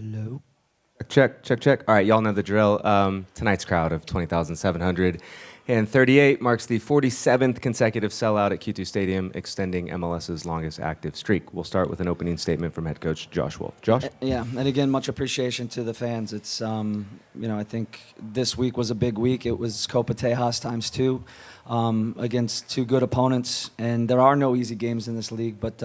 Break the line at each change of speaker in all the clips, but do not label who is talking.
Hello.
Check, check, check. All right, y'all know the drill. Tonight's crowd of 20,738 marks the 47th consecutive sellout at Q2 Stadium, extending MLS's longest active streak. We'll start with an opening statement from head coach Josh Wolff. Josh?
Yeah, and again, much appreciation to the fans. It's, I think this week was a big week. It was Copa Tejas times two against two good opponents, and there are no easy games in this league, but,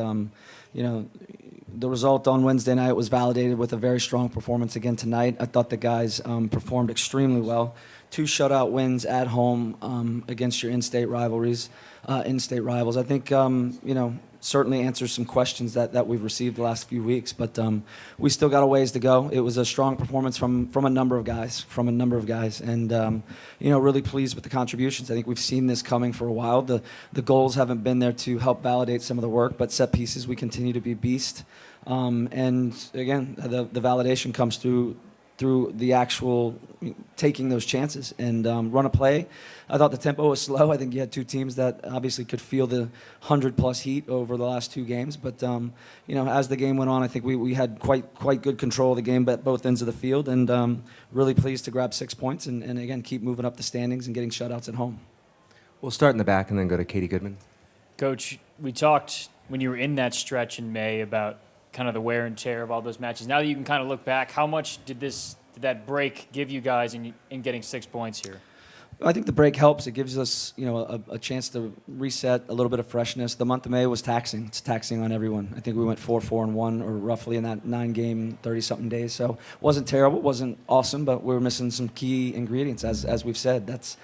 the result on Wednesday night was validated with a very strong performance again tonight. I thought the guys performed extremely well. Two shutout wins at home against your in-state rivals. I think, certainly answers some questions that we've received the last few weeks, but we still got a ways to go. It was a strong performance from a number of guys, and really pleased with the contributions. I think we've seen this coming for a while. The goals haven't been there to help validate some of the work, but set pieces, we continue to be beast. And again, the validation comes through the actual taking those chances and run a play. I thought the tempo was slow. I think you had two teams that obviously could feel the 100-plus heat over the last two games. But, as the game went on, I think we had quite good control of the game at both ends of the field, and really pleased to grab 6 points and again, keep moving up the standings and getting shutouts at home.
We'll start in the back and then go to Katie Goodman.
Coach, we talked when you were in that stretch in May about kind of the wear and tear of all those matches. Now that you can kind of look back, how much did that break give you guys in getting 6 points here?
I think the break helps. It gives us, a chance to reset, a little bit of freshness. The month of May was taxing. It's taxing on everyone. I think we went 4-4-1, or roughly in that 9-game, 30-something days. So it wasn't terrible, it wasn't awesome, but we were missing some key ingredients, as we've said. That's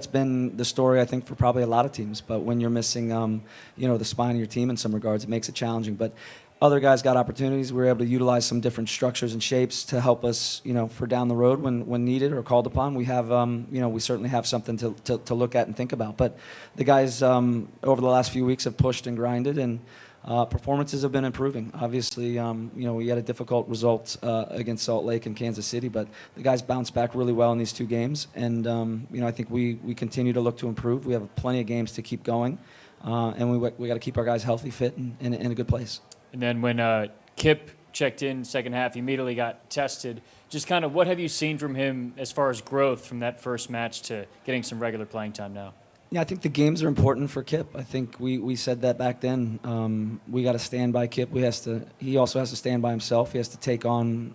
been the story, I think, for probably a lot of teams. But when you're missing, the spine of your team in some regards, it makes it challenging. But other guys got opportunities. We were able to utilize some different structures and shapes to help us, for down the road when needed or called upon. We have, we certainly have something to look at and think about. But the guys over the last few weeks have pushed and grinded, and performances have been improving. Obviously, we had a difficult result against Salt Lake and Kansas City, but the guys bounced back really well in these two games. And, I think we continue to look to improve. We have plenty of games to keep going, and we got to keep our guys healthy, fit, and in a good place.
And then when Kip checked in second half, he immediately got tested. Just kind of what have you seen from him as far as growth from that first match to getting some regular playing time now?
Yeah, I think the games are important for Kip. I think we said that back then. We got to stand by Kip. He also has to stand by himself. He has to take on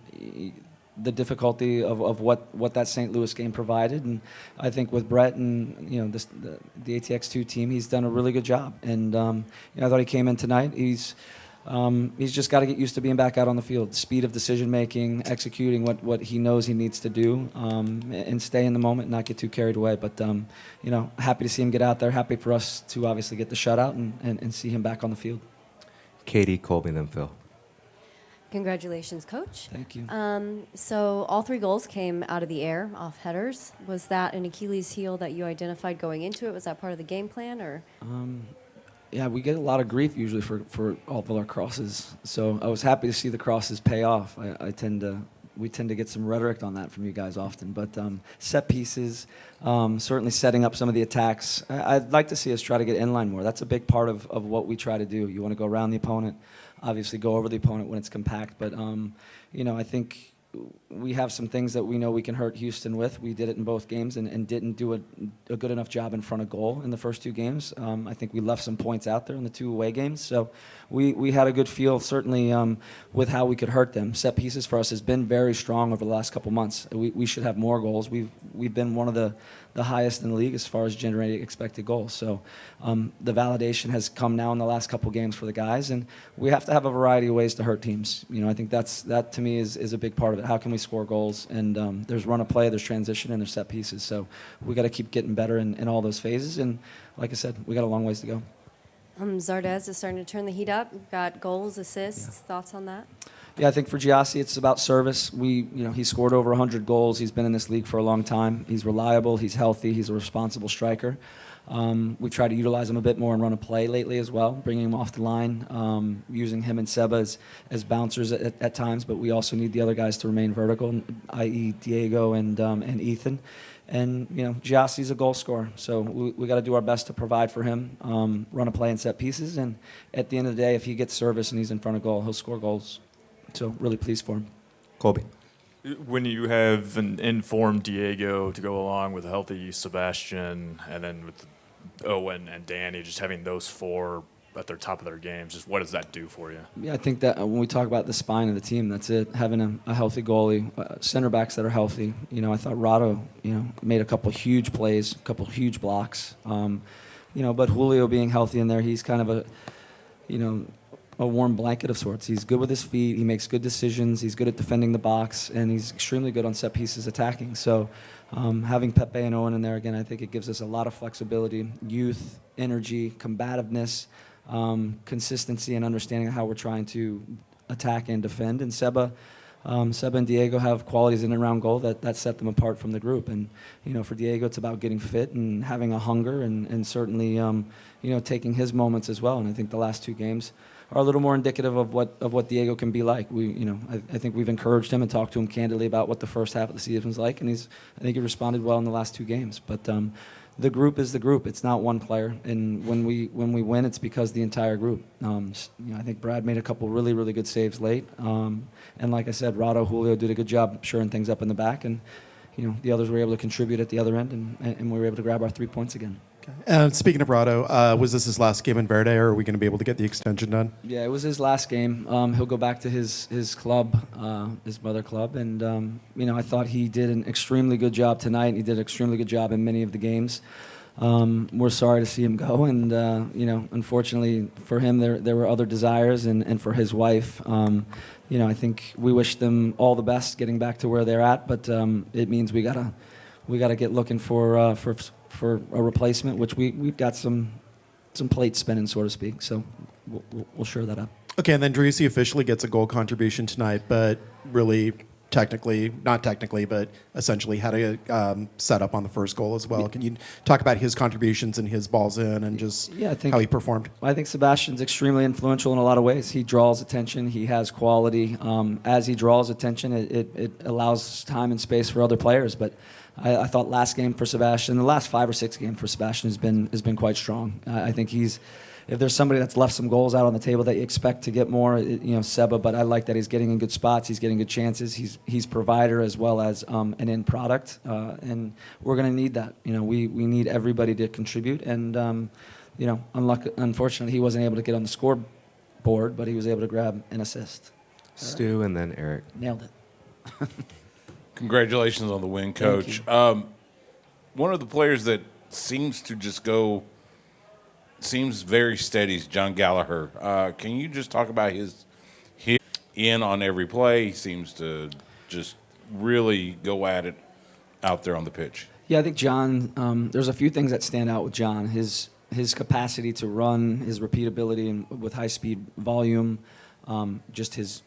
the difficulty of what that St. Louis game provided. And I think with Brett and the ATX2 team, he's done a really good job. And I thought he came in tonight. He's just got to get used to being back out on the field. Speed of decision making, executing what he knows he needs to do, and stay in the moment, and not get too carried away. But happy to see him get out there. Happy for us to obviously get the shutout and see him back on the field.
Katie, Colby, then Phil.
Congratulations, Coach.
Thank you.
So all 3 goals came out of the air, off headers. Was that an Achilles heel that you identified going into it? Was that part of the game plan, or?
Yeah, we get a lot of grief usually for all of our crosses. So I was happy to see the crosses pay off. We tend to get some rhetoric on that from you guys often. But set pieces, certainly setting up some of the attacks. I'd like to see us try to get inline more. That's a big part of what we try to do. You want to go around the opponent, obviously go over the opponent when it's compact. But, I think we have some things that we know we can hurt Houston with. We did it in both games and didn't do a good enough job in front of goal in the first 2 games. I think we left some points out there in the 2 away games. So we had a good feel, certainly, with how we could hurt them. Set pieces for us has been very strong over the last couple months. We should have more goals. We've been one of the highest in the league as far as generating expected goals. So the validation has come now in the last couple games for the guys, and we have to have a variety of ways to hurt teams. I think that to me is a big part of it. How can we score goals? And there's run of play, there's transition, and there's set pieces. So we got to keep getting better in all those phases. And like I said, we got a long ways to go.
Zardes is starting to turn the heat up. We've got goals, assists. Yeah. Thoughts on that?
Yeah, I think for Giassi, it's about service. He scored over 100 goals. He's been in this league for a long time. He's reliable. He's healthy. He's a responsible striker. We've tried to utilize him a bit more and run a play lately as well, bringing him off the line, using him and Seba as bouncers at times. But we also need the other guys to remain vertical, i.e. Diego and Ethan. And, Giassi's a goal scorer. So we got to do our best to provide for him, run a play and set pieces. And at the end of the day, if he gets service and he's in front of goal, he'll score goals. So really pleased for him.
Colby.
When you have an informed Diego to go along with a healthy Sebastian, and then with Owen and Danny, just having those four at their top of their games, just what does that do for you?
Yeah, I think that when we talk about the spine of the team, that's it. Having a healthy goalie, center backs that are healthy. I thought Rado, made a couple huge plays, a couple huge blocks. But Julio being healthy in there, he's kind of a warm blanket of sorts. He's good with his feet. He makes good decisions. He's good at defending the box, and he's extremely good on set pieces attacking. So having Pepe and Owen in there, again, I think it gives us a lot of flexibility, youth, energy, combativeness, consistency, and understanding how we're trying to attack and defend. And Seba and Diego have qualities in and around goal that set them apart from the group. And, for Diego, it's about getting fit and having a hunger and certainly, taking his moments as well. And I think the last two games are a little more indicative of what Diego can be like. I think we've encouraged him and talked to him candidly about what the first half of the season was like, and I think he responded well in the last two games. But the group is the group. It's not one player, and when we win, it's because the entire group. I think Brad made a couple really, really good saves late, and like I said, Rado, Julio did a good job shoring things up in the back, and the others were able to contribute at the other end, and we were able to grab our 3 points again.
Speaking of Rado, was this his last game in Verde, or are we going to be able to get the extension done?
Yeah, it was his last game. He'll go back to his club, his mother club, and I thought he did an extremely good job tonight. He did an extremely good job in many of the games. We're sorry to see him go, and unfortunately for him, there were other desires, and for his wife, I think we wish them all the best getting back to where they're at. But it means we gotta get looking for a replacement, which we've got some plates spinning, so to speak. So we'll shore that up.
Okay, and then Driussi officially gets a goal contribution tonight, but really not technically, but essentially had a set up on the first goal as well. Can you talk about his contributions and his balls in and just how he performed?
I think Sebastian's extremely influential in a lot of ways. He draws attention. He has quality. As he draws attention, it allows time and space for other players. But I thought last game for Sebastian, the last 5 or 6 games for Sebastian has been quite strong. I think if there's somebody that's left some goals out on the table that you expect to get more, Seba. But I like that he's getting in good spots. He's getting good chances. He's provider as well as an end product, and we're going to need that. We need everybody to contribute. And unfortunately, he wasn't able to get on the scoreboard, but he was able to grab an assist.
Stu and then Eric.
Nailed it.
Congratulations on the win, Coach. One of the players that seems to just seems very steady is John Gallagher. Can you just talk about his in on every play? He seems to just really go at it out there on the pitch.
Yeah, I think John, there's a few things that stand out with John. His capacity to run, his repeatability and with high-speed volume, just his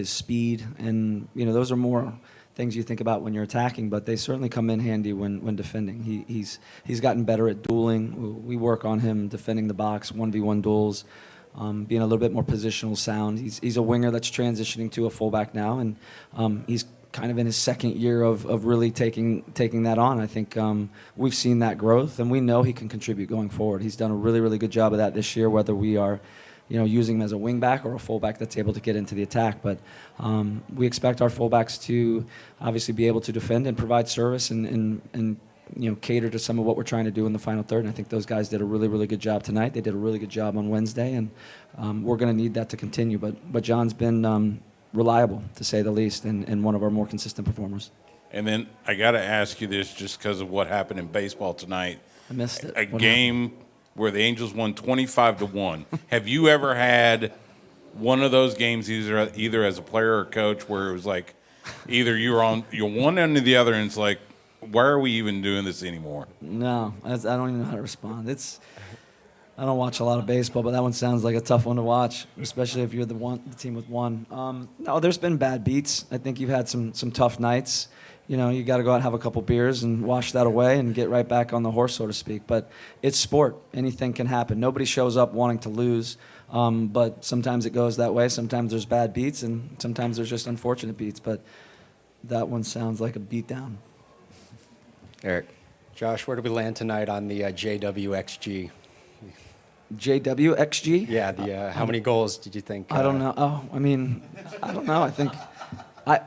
speed. And, those are more things you think about when you're attacking, but they certainly come in handy when defending. He's gotten better at dueling. We work on him defending the box, 1v1 duels, being a little bit more positional sound. He's a winger that's transitioning to a fullback now, and he's kind of in his second year of really taking that on. I think we've seen that growth, and we know he can contribute going forward. He's done a really, really good job of that this year, whether we are using him as a wingback or a fullback that's able to get into the attack. But we expect our fullbacks to obviously be able to defend and provide service and cater to some of what we're trying to do in the final third. And I think those guys did a really, really good job tonight. They did a really good job on Wednesday, and we're going to need that to continue. But John's been reliable, to say the least, and one of our more consistent performers.
And then I got to ask you this just because of what happened in baseball tonight.
I missed it.
A game where the Angels won 25-1. Have you ever had one of those games, either as a player or coach, where it was like either you're one end or the other, and it's like, why are we even doing this anymore?
No, I don't even know how to respond. I don't watch a lot of baseball, but that one sounds like a tough one to watch, especially if you're the team with one. No, there's been bad beats. I think you've had some tough nights. You got to go out and have a couple beers and wash that away and get right back on the horse, so to speak. But it's sport. Anything can happen. Nobody shows up wanting to lose, but sometimes it goes that way. Sometimes there's bad beats, and sometimes there's just unfortunate beats. But that one sounds like a beatdown.
Eric.
Josh, where did we land tonight on the JWXG?
JWXG?
Yeah, how many goals did you think?
I don't know. I don't know. I think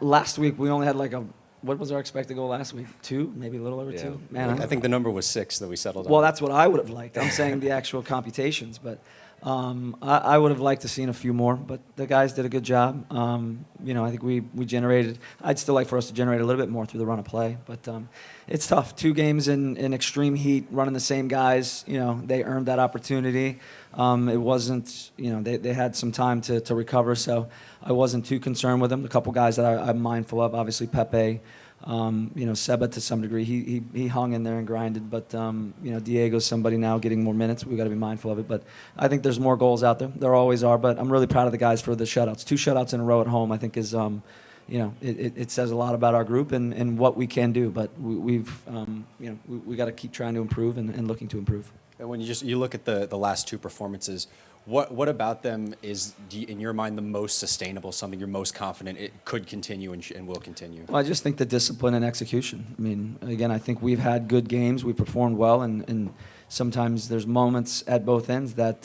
Last week we only had like what was our expected goal last week? 2, maybe a little over 2. Man,
I think the number was 6 that we settled on.
well, that's what I would have liked. I'm saying the actual computations, but I would have liked to seen a few more. But the guys did a good job. I think we generated. I'd still like for us to generate a little bit more through the run of play, but it's tough. 2 games in extreme heat, running the same guys. They earned that opportunity. It wasn't. They had some time to recover, so I wasn't too concerned with them. A couple guys that I'm mindful of, obviously Pepe. Seba to some degree, he hung in there and grinded, but Diego's somebody now getting more minutes. We've got to be mindful of it, but I think there's more goals out there. There always are, but I'm really proud of the guys for the shutouts. 2 shutouts in a row at home, I think is, it says a lot about our group and what we can do, but we got to keep trying to improve and looking to improve.
And when you look at the last 2 performances, what about them is, in your mind, the most sustainable, something you're most confident it could continue and will continue?
Well, I just think the discipline and execution. I mean, again, I think we've had good games. We've performed well, and sometimes there's moments at both ends that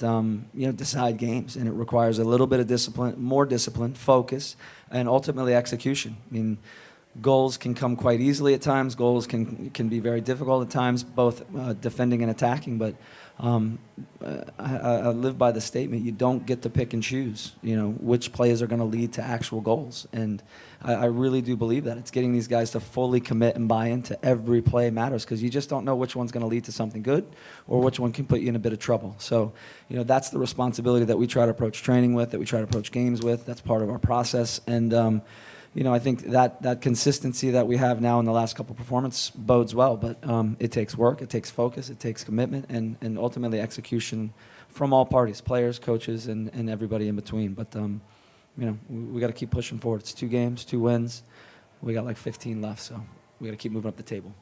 decide games, and it requires a little bit of discipline, more discipline, focus, and ultimately execution. I mean, goals can come quite easily at times. Goals can be very difficult at times, both defending and attacking. But I live by the statement: you don't get to pick and choose. Which plays are going to lead to actual goals. And I really do believe that it's getting these guys to fully commit and buy into every play matters, because you just don't know which one's going to lead to something good or which one can put you in a bit of trouble. So, that's the responsibility that we try to approach training with, that we try to approach games with. That's part of our process. And I think that consistency that we have now in the last couple performances bodes well, but it takes work, it takes focus, it takes commitment, and ultimately execution from all parties, players, coaches, and everybody in between. But, we got to keep pushing forward. It's 2 games, 2 wins. We got like 15 left, so we got to keep moving up the table.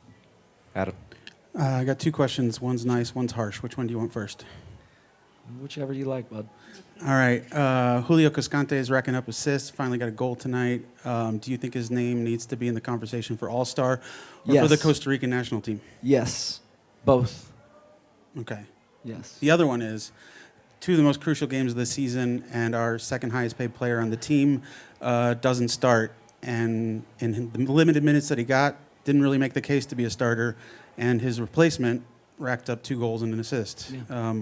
Adam.
I got 2 questions. One's nice, one's harsh. Which one do you want first?
Whichever you like, bud.
All right. Julio Cascante is racking up assists. Finally got a goal tonight. Do you think his name needs to be in the conversation for All-Star or for the
Yes.
Costa Rican national team?
Yes, both.
Okay.
Yes.
The other one is 2 of the most crucial games of the season, and our second highest paid player on the team doesn't start. And in the limited minutes that he got, didn't really make the case to be a starter. And his replacement racked up 2 goals and an assist.
Yeah.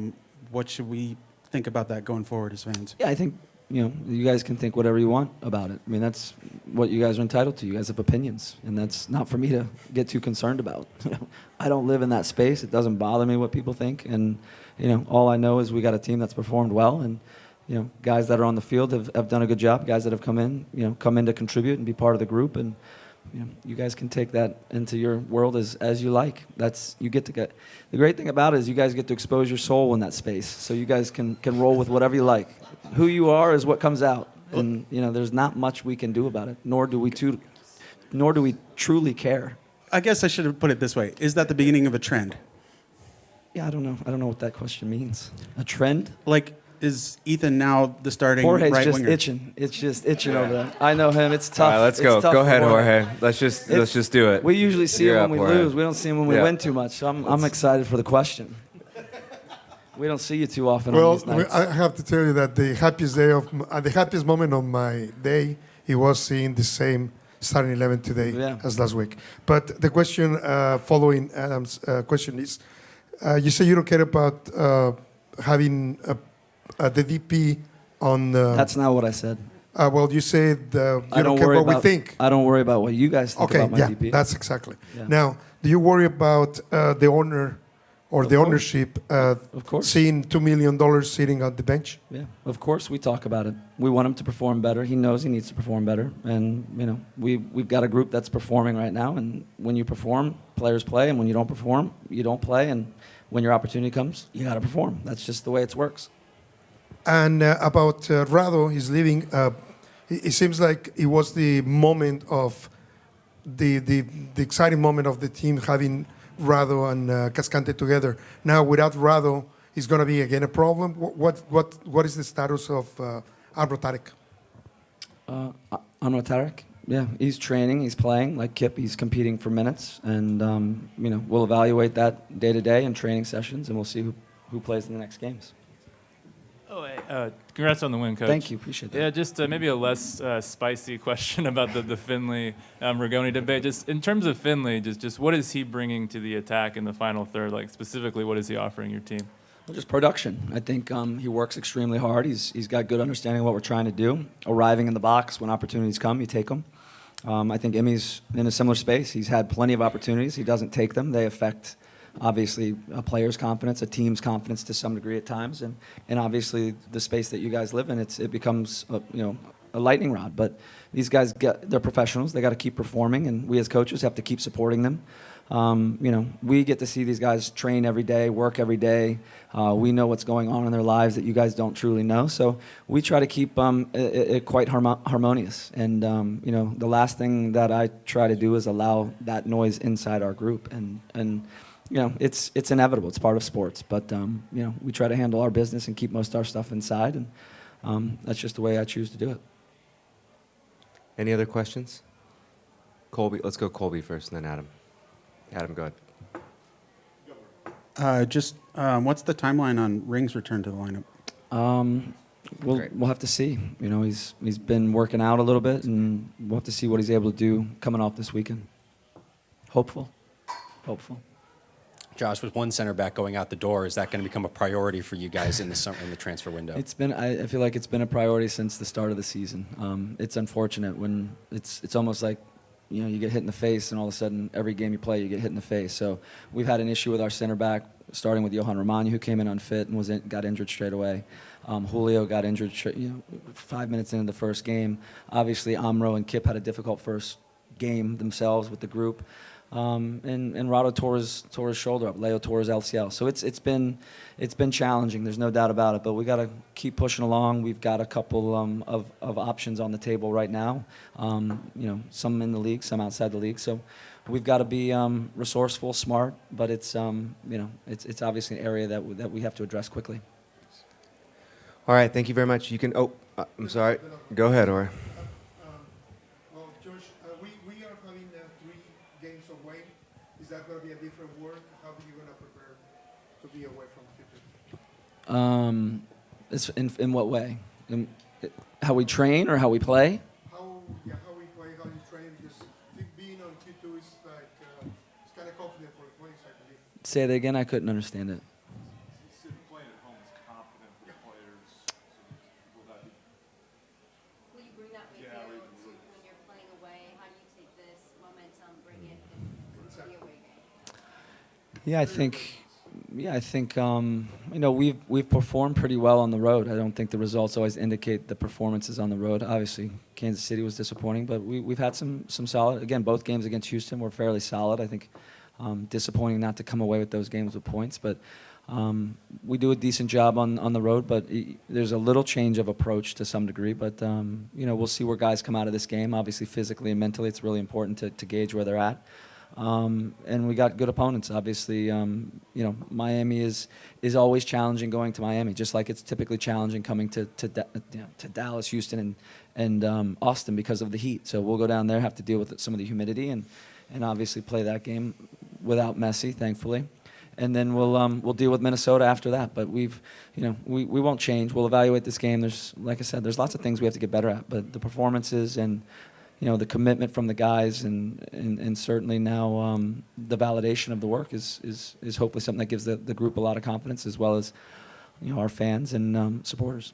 What should we think about that going forward as fans?
Yeah, I think, you guys can think whatever you want about it. I mean, that's what you guys are entitled to. You guys have opinions, and that's not for me to get too concerned about. I don't live in that space. It doesn't bother me what people think. And, all I know is we got a team that's performed well, and, guys that are on the field have done a good job. Guys that have come in to contribute and be part of the group. And, you guys can take that into your world as you like. The great thing about it is you guys get to expose your soul in that space. So you guys can roll with whatever you like. Who you are is what comes out. And, there's not much we can do about it, nor do we truly care.
I guess I should have put it this way. Is that the beginning of a trend?
Yeah, I don't know. I don't know what that question means. A trend?
Like, is Ethan now the starting
Jorge's
right
just
winger?
itching. It's just itching over there. I know him. It's tough.
All right, let's
It's
go.
tough
Go
for
ahead, Jorge. Let's just do it.
We usually see
You're
him
up,
when we
Jorge.
lose. We don't see him when we
Yeah.
win too much. So I'm excited for the question. We don't see you too often
Well,
on these nights.
I have to tell you that the happiest moment of my day, it was seeing the same starting 11 today
Yeah.
as last week. But the question following Adam's question is, you say you don't care about having the DP on.
That's not what I said.
Well, you said you
I
don't care
worry
what we
about,
think.
I don't worry about what you guys think
Okay,
about my
yeah,
DP.
that's exactly.
Yeah.
Now, do you worry about the owner or the ownership
Of course.
seeing $2 million sitting on the bench?
Yeah, of course we talk about it. We want him to perform better. He knows he needs to perform better, and we've got a group that's performing right now. And when you perform, players play, and when you don't perform, you don't play. And when your opportunity comes, you got to perform. That's just the way it works.
And about Rado, he's leaving. It seems like it was the moment of the exciting moment of the team having Rado and Cascante together. Now, without Rado, it's going to be again a problem. What is the status of Arbor Tarek?
Anwar Tarek, yeah, he's training, he's playing like Kip. He's competing for minutes, and we'll evaluate that day to day in training sessions, and we'll see who plays in the next games.
Oh, hey. Congrats on the win, Coach.
Thank you. Appreciate that.
Yeah, just maybe a less spicy question about the Finley Rigoni debate. Just in terms of Finley, just what is he bringing to the attack in the final third? Like specifically, what is he offering your team?
Well, just production. I think he works extremely hard. He's got good understanding of what we're trying to do. Arriving in the box when opportunities come, you take them. I think Emmy's in a similar space. He's had plenty of opportunities. He doesn't take them. They affect, obviously, a player's confidence, a team's confidence to some degree at times, and obviously the space that you guys live in, it becomes a lightning rod. But these guys they're professionals. They got to keep performing, and we as coaches have to keep supporting them. We get to see these guys train every day, work every day. We know what's going on in their lives that you guys don't truly know. So we try to keep it quite harmonious. And, the last thing that I try to do is allow that noise inside our group. And it's inevitable. It's part of sports. But, we try to handle our business and keep most of our stuff inside. And that's just the way I choose to do it.
Any other questions? Colby, let's go Colby first, and then Adam. Adam, go ahead.
What's the timeline on Ring's return to the lineup?
We'll have to see. He's been working out a little bit, and we'll have to see what he's able to do coming off this weekend. Hopeful.
Josh, with one center back going out the door, is that going to become a priority for you guys in the summer, in the transfer window?
I feel like it's been a priority since the start of the season. It's unfortunate when it's almost like you get hit in the face, and all of a sudden, every game you play, you get hit in the face. So we've had an issue with our center back, starting with Johan Romagna, who came in unfit and got injured straight away. Julio got injured 5 minutes into the first game. Obviously, Amro and Kip had a difficult first game themselves with the group. And Rado tore his shoulder up. Leo tore his LCL. So it's been challenging. There's no doubt about it. But we got to keep pushing along. We've got a couple of options on the table right now. Some in the league, some outside the league. So we've got to be resourceful, smart. But it's obviously an area that we have to address quickly.
All right, thank you very much. You can. Oh, I'm sorry. Go ahead, Ori.
Well, Josh, we are having 3 games away. Is that going to be a different work? How are you going to prepare to be away from Q2?
It's in what way? How we train or how we play?
How we play, how you train, because being on Q2 is like, it's kind of confident for the players, I believe.
Say that again. I couldn't understand it.
Playing at home is confident for the players. Will that be?
Will you bring that with you when you're playing away? How do you take this momentum, bring it into the away game?
Yeah, I think we've performed pretty well on the road. I don't think the results always indicate the performances on the road. Obviously, Kansas City was disappointing, but we've had some solid. Again, both games against Houston were fairly solid. I think disappointing not to come away with those games with points, but we do a decent job on the road. But there's a little change of approach to some degree. But we'll see where guys come out of this game. Obviously, physically and mentally, it's really important to gauge where they're at. And we got good opponents. Obviously, Miami is always challenging going to Miami, just like it's typically challenging coming to Dallas, Houston, and Austin because of the heat. So we'll go down there, have to deal with some of the humidity, and obviously play that game without Messi, thankfully. And then we'll deal with Minnesota after that. But we won't change. We'll evaluate this game. Like I said, there's lots of things we have to get better at. But the performances and the commitment from the guys and certainly now the validation of the work is hopefully something that gives the group a lot of confidence, as well as our fans and supporters.